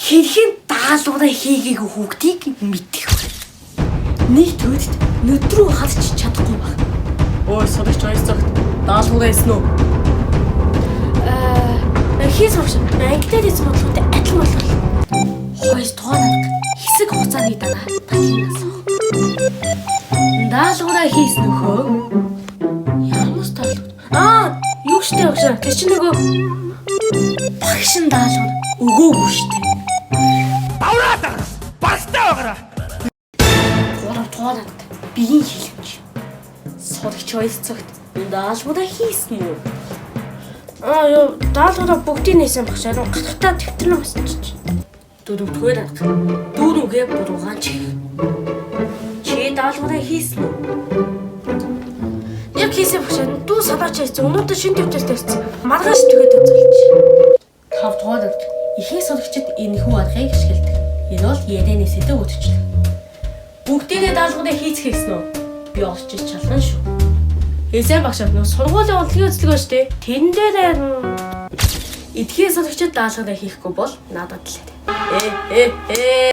Хэрхэн даалгавраа хийгээгүй хүүхдийг мэдэх вэ? Нэг төвд нүдрүү хадч чадахгүй баг. Ой, сурагч баяр цагт даалгавраа хийсэн үү? Хийс авш. Ангидад хийсэн бодлоготой адил болгол. Хойс тооног хэсэг хугацааны дараа тагнаас. Даалгавраа хийсэн нөхөө. Ямар даалгавар? Юу штэ багш? Тэр чинь нөгөө багшин даалгавар өгөөгүй штэ. Авраад багтаа байгаараа. Тооног биеийн хэлэмж. Сурагч хойс цагт даалгавраа хийсэн үү? Юу даалгавраа бүгдийг нээсэн багш. Гатгатаа төвтөрнө болсон ч. Дөрөвдүгээр арга. Дөрөвгээ буруугаан чи. Чи даалгавраа хийсэн үү? Яг хийсэн багш. Дүү санаач хийсэн. Өнөөдөр шин төвчөөс тавьсан. Маргааш төгөөд үзүүлж. 5 дугаар арга. Ихэнх сурагчид энэхүү аргыг ашигладаг. Энэ бол ярианы сэдэв үтчлэг. Бүгдээрээ даалгавраа хийцэх гэсэн үү? Би олчиж чалган шүү. Эсэ багш нөө сургуулийн унтлагын үзлэг ба штэ. Тэн дээр эдгээр сурагчид даалгавраа хийхгүй бол надад л.